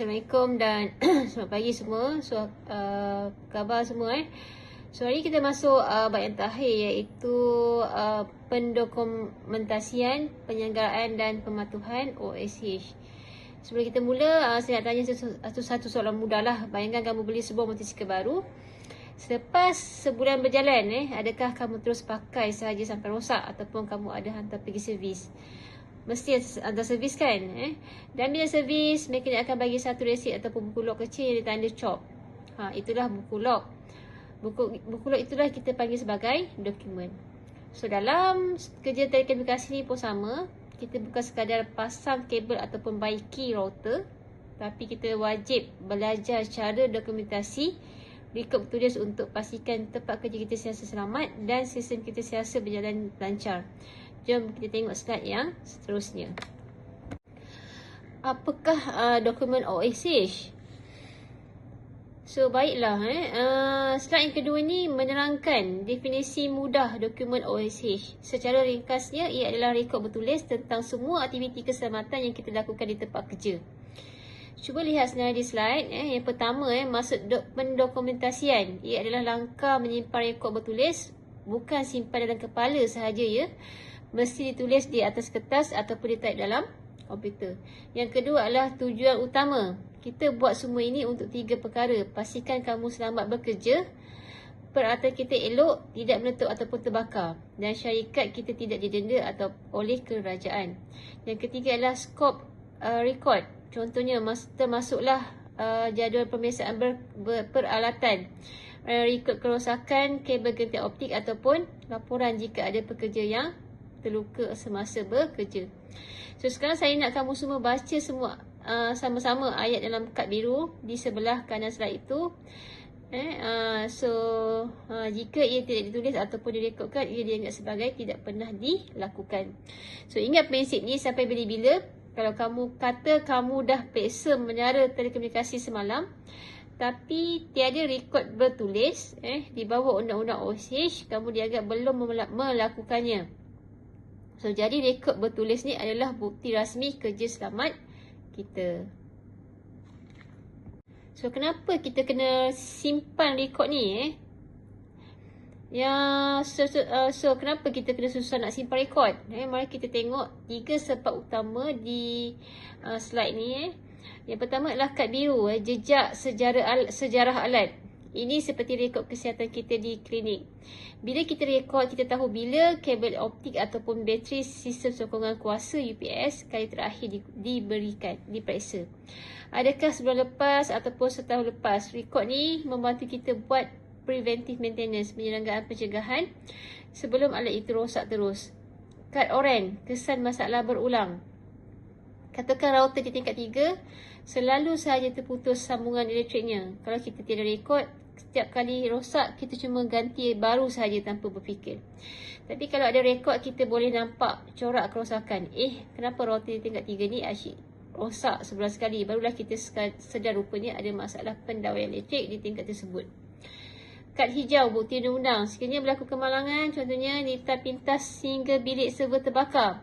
Assalamualaikum dan selamat pagi semua. Khabar semua So hari kita masuk bab yang terakhir, iaitu pendokumentasian, penyelenggaraan dan pematuhan OSH. Sebelum kita mula, saya nak tanya satu soalan mudah lah. Bayangkan kamu beli sebuah motosikal baru. Selepas sebulan berjalan, adakah kamu terus pakai sahaja sampai rosak ataupun kamu ada hantar pergi servis? Mesti hantar servis kan? Dan bila servis, mekanik akan bagi satu resit ataupun buku log kecil yang ditanda COP. Itulah buku log. Buku log itulah kita panggil sebagai dokumen. So dalam kerja telekomunikasi ni pun sama. Kita bukan sekadar pasang kabel ataupun baiki router, tapi kita wajib belajar cara dokumentasi, rekod bertulis untuk pastikan tempat kerja kita sentiasa selamat dan sistem kita sentiasa berjalan lancar. Jom kita tengok slide yang seterusnya. Apakah dokumen OSH? So baiklah, slide yang kedua ni menerangkan definisi mudah dokumen OSH. Secara ringkasnya, ia adalah rekod bertulis tentang semua aktiviti keselamatan yang kita lakukan di tempat kerja. Cuba lihat sebenarnya di slide. Yang pertama, maksud pendokumentasian. Ia adalah langkah menyimpan rekod bertulis, bukan simpan dalam kepala sahaja ya. Mesti ditulis di atas kertas ataupun ditaip dalam komputer. Yang kedua adalah tujuan utama. Kita buat semua ini untuk 3 perkara. Pastikan kamu selamat bekerja, peralatan kita elok, tidak meletup ataupun terbakar, dan syarikat kita tidak didenda atau oleh kerajaan. Yang ketiga adalah skop record. Contohnya termasuklah jadual pemeriksaan peralatan, rekod kerosakan kabel gentian optik ataupun laporan jika ada pekerja yang terluka semasa bekerja. So sekarang saya nak kamu semua baca semua sama-sama ayat dalam kad biru di sebelah kanan slide itu. Jika ia tidak ditulis ataupun direkodkan, ia dianggap sebagai tidak pernah dilakukan. So ingat prinsip ni sampai bila-bila. Kalau kamu kata kamu dah peksa menara telekomunikasi semalam, tapi tiada rekod bertulis di bawah undang-undang OSH, kamu dianggap belum melakukannya. So jadi rekod bertulis ni adalah bukti rasmi kerja selamat kita. So kenapa kita kena simpan rekod ni? So kenapa kita kena susah nak simpan rekod? Mari kita tengok 3 sebab utama di slide ni. Yang pertama adalah kad biru, jejak sejarah alat. Ini seperti rekod kesihatan kita di klinik. Bila kita rekod, kita tahu bila kabel optik ataupun bateri sistem sokongan kuasa UPS kali terakhir diperiksa. Adakah sebulan lepas ataupun setahun lepas. Rekod ni membantu kita buat preventive maintenance, penyelenggaraan pencegahan sebelum alat itu rosak terus. Kad oranye, kesan masalah berulang. Katakan router di tingkat 3 selalu sahaja terputus sambungan elektriknya. Kalau kita tiada rekod, setiap kali rosak kita cuma ganti baru sahaja tanpa berfikir. Tapi kalau ada rekod, kita boleh nampak corak kerosakan. Kenapa router di tingkat 3 ni asyik rosak sebulan sekali? Barulah kita sedar rupanya ada masalah pendawaian elektrik di tingkat tersebut. Kad hijau, bukti undang-undang. Sekiranya berlaku kemalangan, contohnya litar pintas sehingga bilik server terbakar,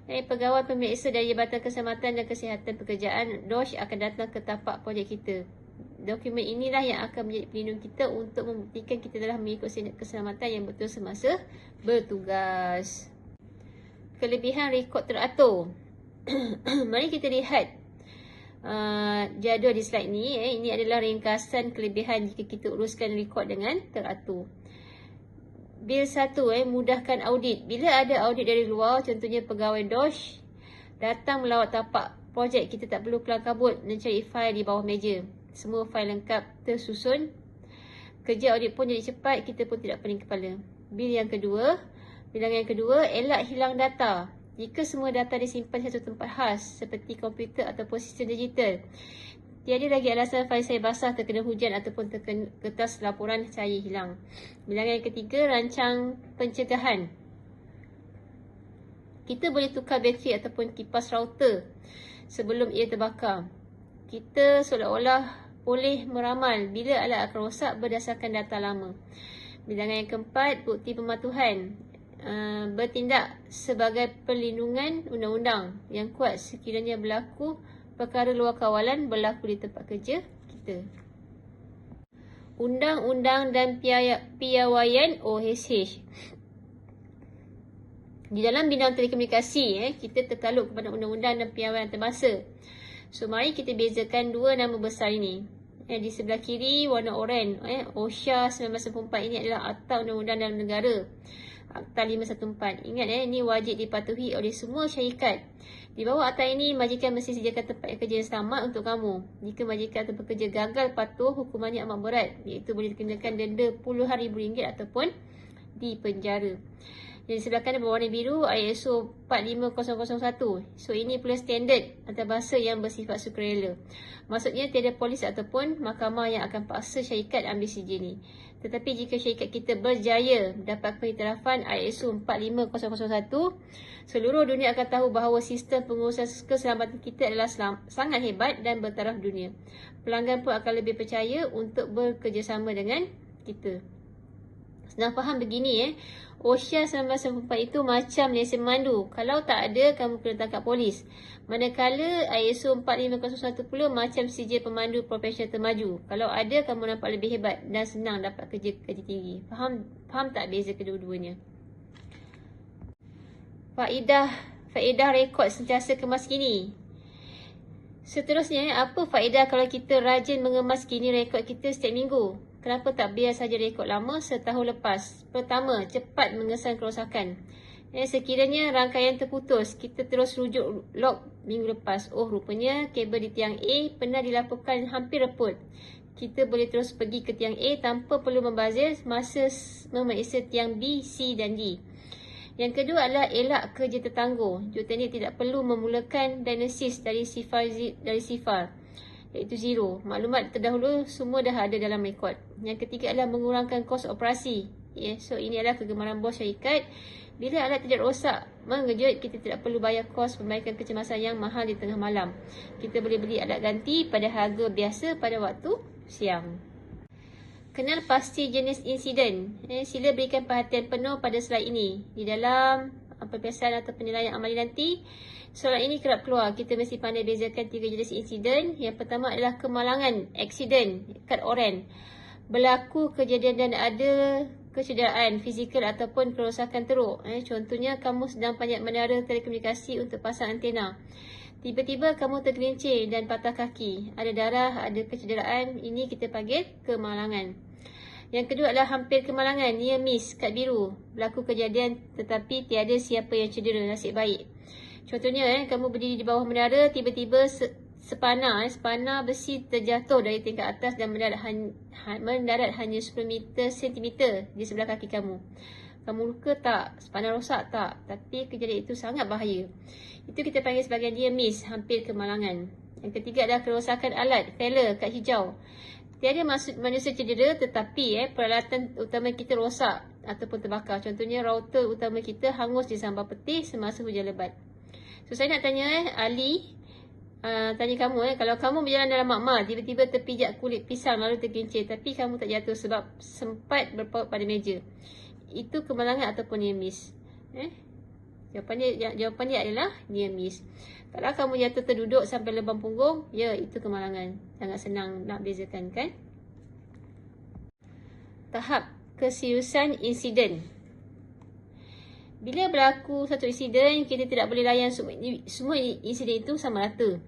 pegawai pemeriksa dari Jabatan Keselamatan dan Kesihatan Pekerjaan DOSH akan datang ke tapak projek kita. Dokumen inilah yang akan menjadi pelindung kita untuk membuktikan kita telah mengikut standard keselamatan yang betul semasa bertugas. Kelebihan rekod teratur. Mari kita lihat jadual di slide ni. Ini adalah ringkasan kelebihan jika kita uruskan rekod dengan teratur. Bil 1, mudahkan audit. Bila ada audit dari luar, contohnya pegawai DOSH datang melawat tapak projek, kita tak perlu kelang kabut mencari fail di bawah meja. Semua fail lengkap tersusun. Kerja audit pun jadi cepat, kita pun tidak pening kepala. Bilangan yang kedua, elak hilang data. Jika semua data disimpan di satu tempat khas seperti komputer ataupun sistem digital, tiada lagi alasan fail saya basah terkena hujan ataupun terkena kertas laporan saya hilang. Bilangan yang ketiga, rancang pencegahan. Kita boleh tukar bateri ataupun kipas router sebelum ia terbakar. Kita seolah-olah boleh meramal bila alat akan rosak berdasarkan data lama. Bilangan yang keempat, bukti pematuhan. Bertindak sebagai perlindungan undang-undang yang kuat sekiranya berlaku perkara luar kawalan berlaku di tempat kerja kita. Undang-Undang dan Piawaian OHH. Di dalam bidang telekomunikasi, kita tertaluk kepada Undang-Undang dan Piawaian Antarabangsa. So, mari kita bezakan dua nama besar ini. Di sebelah kiri, warna oranye, OHSA 1994 ini adalah Akta Undang-Undang dalam Negara. Akta 514. Ingat, ini wajib dipatuhi oleh semua syarikat. Di bawah akta ini, majikan mesti sediakan tempat kerja yang selamat untuk kamu. Jika majikan atau pekerja gagal patuh, hukumannya amat berat, iaitu boleh dikenakan denda puluhan ribu ringgit ataupun dipenjara. Di sebelah kanan berwarna biru, ISO 45001. So, ini pula standard antarabangsa yang bersifat sukarela. Maksudnya, tiada polis ataupun mahkamah yang akan paksa syarikat ambil CJ ni. Tetapi jika syarikat kita berjaya mendapat pengiktirafan ISO 45001, seluruh dunia akan tahu bahawa sistem pengurusan keselamatan kita adalah sangat hebat dan bertaraf dunia. Pelanggan pun akan lebih percaya untuk bekerjasama dengan kita. Senang faham begini, OHSA 1994 itu macam lesen memandu. Kalau tak ada, kamu kena tangkap polis. Manakala ISO 45001 pula macam CJ pemandu profesional termaju. Kalau ada, kamu nampak lebih hebat dan senang dapat kerja gaji tinggi. Faham tak beza kedua-duanya? Faedah rekod sentiasa kemas kini. Seterusnya, apa faedah kalau kita rajin mengemas kini rekod kita setiap minggu? Kenapa tak biar saja rekod lama setahun lepas? Pertama, cepat mengesan kerosakan. Sekiranya rangkaian terputus, kita terus rujuk log minggu lepas. Oh, rupanya kabel di tiang A pernah dilaporkan hampir reput. Kita boleh terus pergi ke tiang A tanpa perlu membazir masa memeriksa tiang B, C dan D. Yang kedua adalah elak kerja tertangguh. Juruteknik tidak perlu memulakan diagnosis dari sifar. Iaitu zero. Maklumat terdahulu semua dah ada dalam rekod. Yang ketiga adalah mengurangkan kos operasi. So, ini adalah kegemaran bos syarikat. Bila alat tidak rosak, mengejut, kita tidak perlu bayar kos perbaikan kecemasan yang mahal di tengah malam. Kita boleh beli alat ganti pada harga biasa pada waktu siang. Kenal pasti jenis insiden. Sila berikan perhatian penuh pada slide ini. Di dalam peperiksaan atau penilaian amali nanti, soalan ini kerap keluar. Kita mesti pandai bezakan 3 jenis insiden. Yang pertama adalah kemalangan, accident, kad oren. Berlaku kejadian dan ada kecederaan fizikal ataupun kerosakan teruk. Contohnya, kamu sedang panjat menara telekomunikasi untuk pasang antena. Tiba-tiba kamu tergelincir dan patah kaki. Ada darah, ada kecederaan. Ini kita panggil kemalangan. Yang kedua adalah hampir kemalangan, near miss, kad biru. Berlaku kejadian tetapi tiada siapa yang cedera, nasib baik. Contohnya, kamu berdiri di bawah menara, tiba-tiba sepana besi terjatuh dari tingkat atas dan mendarat hanya 10 cm di sebelah kaki kamu. Kamu luka tak? Sepana rosak tak? Tapi kejadian itu sangat bahaya. Itu kita panggil sebagai near miss, hampir kemalangan. Yang ketiga adalah kerosakan alat, failure, kad hijau. Tiada manusia cedera tetapi peralatan utama kita rosak ataupun terbakar. Contohnya, router utama kita hangus di sambar peti semasa hujan lebat. So, saya nak tanya Ali, tanya kamu, kalau kamu berjalan dalam makmar, tiba-tiba terpijak kulit pisang lalu tergincir, tapi kamu tak jatuh sebab sempat berpaut pada meja. Itu kemalangan ataupun near miss? Jawapannya adalah near miss. Kalau kamu jatuh terduduk sampai lebam punggung, ya, itu kemalangan. Sangat senang nak bezakan, kan? Tahap keseriusan insiden. Bila berlaku satu insiden, kita tidak boleh layan semua insiden itu sama rata.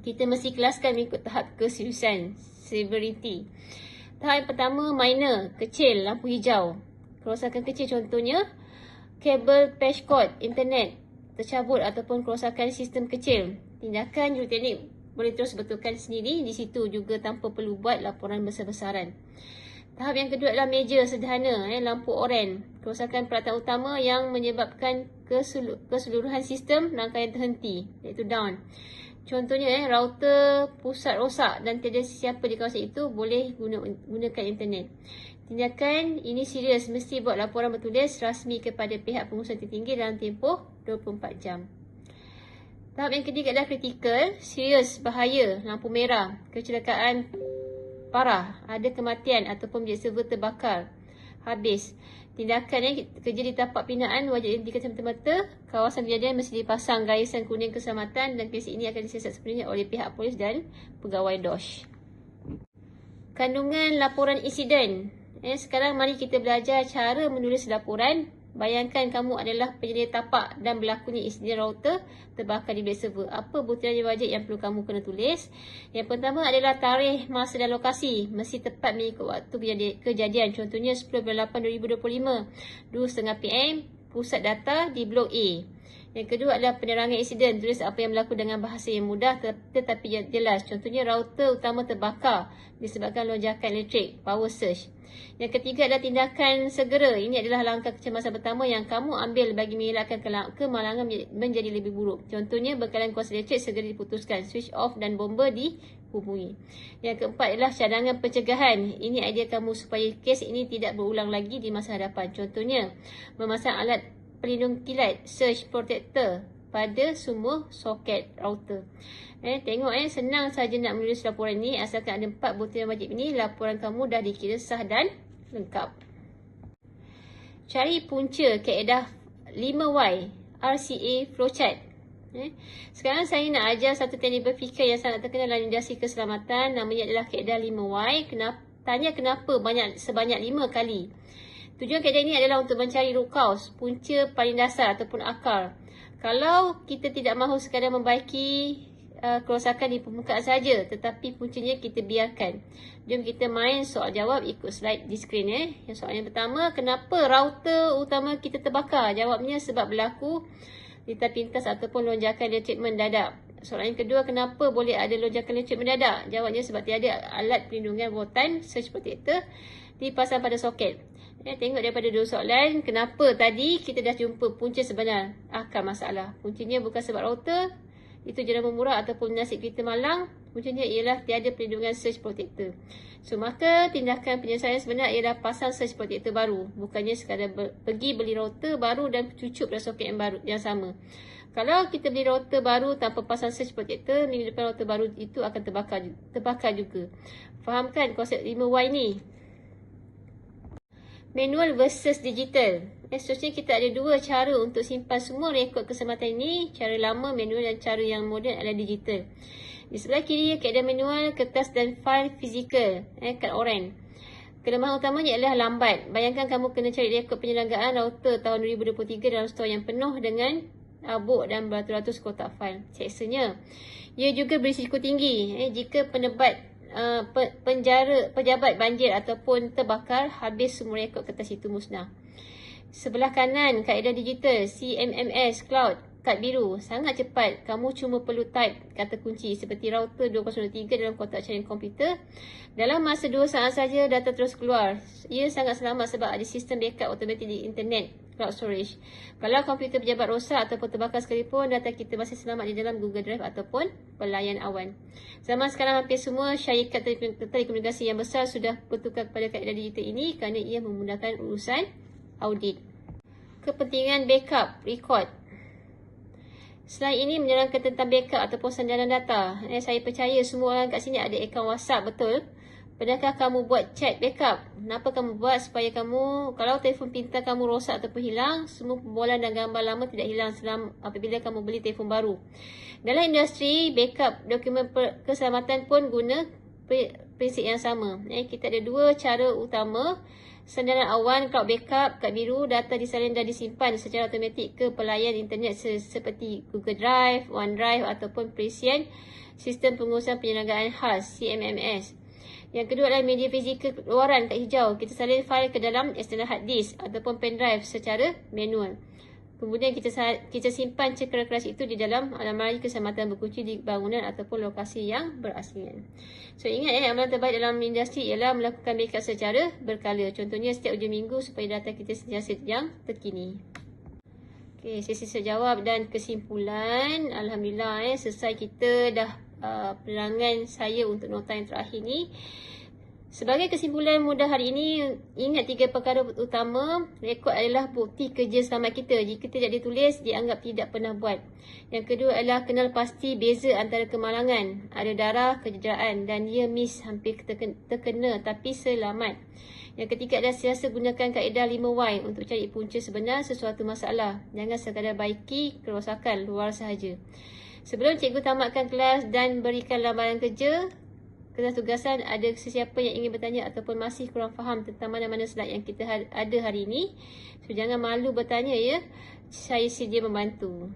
Kita mesti kelaskan mengikut tahap keseriusan, severity. Tahap yang pertama, minor, kecil, lampu hijau. Kerosakan kecil contohnya, kabel patch cord, internet tercabut ataupun kerosakan sistem kecil. Tindakan juruteknik boleh terus betulkan sendiri di situ juga tanpa perlu buat laporan besar-besaran. Tahap yang kedua adalah major, sederhana, lampu oren. Kerosakan peralatan utama yang menyebabkan keseluruhan sistem rangkaian terhenti, iaitu down. Contohnya, router pusat rosak dan tiada sesiapa di kawasan itu, boleh gunakan internet. Tindakan ini serius, mesti buat laporan bertulis rasmi kepada pihak pengurusan tertinggi dalam tempoh 24 jam. Tahap yang ketiga adalah kritikal, serius, bahaya, lampu merah, kecelakaan parah, ada kematian ataupun jet server terbakar, habis. Tindakan kerja di tapak pinaan wajib dihentikan semata-mata. Kawasan kejadian mesti dipasang garisan kuning keselamatan dan kes ini akan disiasat sepenuhnya oleh pihak polis dan pegawai DOSH. Kandungan laporan insiden. Sekarang mari kita belajar cara menulis laporan. Bayangkan kamu adalah penyedia tapak dan berlakunya insiden router terbakar di bilik server. Apa butiran wajib yang perlu kamu kena tulis? Yang pertama adalah tarikh, masa dan lokasi. Mesti tepat mengikut waktu kejadian. Contohnya 10/8/2025, 2:30 PM, pusat data di blok A. Yang kedua adalah penerangan insiden. Tulis apa yang berlaku dengan bahasa yang mudah tetapi jelas. Contohnya router utama terbakar disebabkan lonjakan elektrik, power surge. Yang ketiga adalah tindakan segera. Ini adalah langkah kecemasan pertama yang kamu ambil bagi mengelakkan kemalangan menjadi lebih buruk. Contohnya bekalan kuasa elektrik segera diputuskan, switch off dan bomba dihubungi. Yang keempat adalah cadangan pencegahan. Ini idea kamu supaya kes ini tidak berulang lagi di masa hadapan. Contohnya memasang alat pelindung kilat, surge protector pada semua soket router. Tengok senang saja nak menulis laporan ni. Asalkan ada 4 butiran wajib ini, laporan kamu dah dikira sah dan lengkap. Cari punca kaedah 5Y RCA flowchart. Sekarang saya nak ajar satu teknik berfikir yang sangat terkenal dalam industri keselamatan. Namanya adalah kaedah 5Y. Tanya kenapa sebanyak 5 kali. Tujuan kaedah ini adalah untuk mencari root cause, punca paling dasar ataupun akar. Kalau kita tidak mahu sekadar membaiki kerosakan di permukaan saja, tetapi puncanya kita biarkan. Jom kita main soal jawab ikut slide di skrin. Yang soalan yang pertama, kenapa router utama kita terbakar? Jawabnya sebab berlaku lintas pintas ataupun lonjakan elektrik mendadak. Soalan yang kedua, kenapa boleh ada lonjakan elektrik mendadak? Jawabnya sebab tiada alat perlindungan rotan surge protector dipasang pada soket. Tengok daripada dua soalan, kenapa tadi kita dah jumpa punca sebenar akar masalah. Puncanya bukan sebab router itu jenama murah ataupun nasib kita malang. Puncanya ialah tiada perlindungan surge protector. So maka tindakan penyelesaian sebenar ialah pasang surge protector baru. Bukannya sekadar pergi beli router baru dan cucuk pada soket yang sama. Kalau kita beli router baru tanpa pasang surge protector, minggu depan router baru itu akan terbakar juga. Fahamkan konsep 5Y ni. Manual versus digital. Seterusnya kita ada dua cara untuk simpan semua rekod keselamatan ini. Cara lama manual dan cara yang moden adalah digital. Di sebelah kiri kaedah manual, kertas dan fail fizikal. Kad oren. Kelemahan utamanya adalah lambat. Bayangkan kamu kena cari rekod penyelenggaraan router tahun 2023 dalam stor yang penuh dengan abuk dan beratus-ratus kotak fail. Seksanya, ia juga berisiko tinggi. Jika pejabat banjir ataupun terbakar, habis semua rekod kertas itu musnah. Sebelah kanan, kaedah digital, CMMS, cloud, kad biru. Sangat cepat, kamu cuma perlu type kata kunci seperti router 2003 dalam kotak carian komputer. Dalam masa 2 saat saja, data terus keluar. Ia sangat selamat sebab ada sistem backup automatik di internet, cloud storage. Kalau komputer pejabat rosak ataupun terbakar sekalipun, data kita masih selamat di dalam Google Drive ataupun pelayan awan. Zaman sekarang hampir semua syarikat telekomunikasi yang besar sudah bertukar kepada kaedah digital ini kerana ia memudahkan urusan audit. Kepentingan backup record. Slide ini menerangkan tentang backup ataupun sandaran data. Saya percaya semua orang kat sini ada akaun WhatsApp, betul? Pernahkah kamu buat chat backup? Kenapa kamu buat? Supaya kamu, kalau telefon pintar kamu rosak ataupun hilang, semua perbualan dan gambar lama tidak hilang apabila kamu beli telefon baru. Dalam industri, backup dokumen keselamatan pun guna prinsip yang sama. Kita ada dua cara utama. Sandaran awan, cloud backup, kad biru, data disalin dan disimpan secara automatik ke pelayan internet seperti Google Drive, OneDrive ataupun Presian, sistem pengurusan penyelenggaraan khas, CMMS. Yang kedua adalah media fizikal luaran kat hijau. Kita salin fail ke dalam external hard disk ataupun pendrive secara manual. Kemudian kita simpan cekera keras itu di dalam almari keselamatan berkunci di bangunan ataupun lokasi yang berasingan. So ingat amalan terbaik dalam industri ialah melakukan backup secara berkala. Contohnya setiap hujung minggu supaya data kita sentiasa yang terkini. Okey, sesi sejawab dan kesimpulan. Alhamdulillah selesai kita dah penerangan saya untuk nota yang terakhir ni. Sebagai kesimpulan mudah hari ini, ingat 3 perkara utama. Rekod adalah bukti kerja selamat kita. Jika tidak ditulis, dianggap tidak pernah buat. Yang kedua adalah kenal pasti beza antara kemalangan. Ada darah, kecederaan dan dia miss hampir terkena tapi selamat. Yang ketiga adalah siasa gunakan kaedah 5Y untuk cari punca sebenar sesuatu masalah. Jangan sekadar baiki kerosakan luar sahaja. Sebelum cikgu tamatkan kelas dan berikan lamaran kerja, kertas tugasan, ada sesiapa yang ingin bertanya ataupun masih kurang faham tentang mana-mana slide yang kita ada hari ini. So, jangan malu bertanya ya. Saya sedia membantu.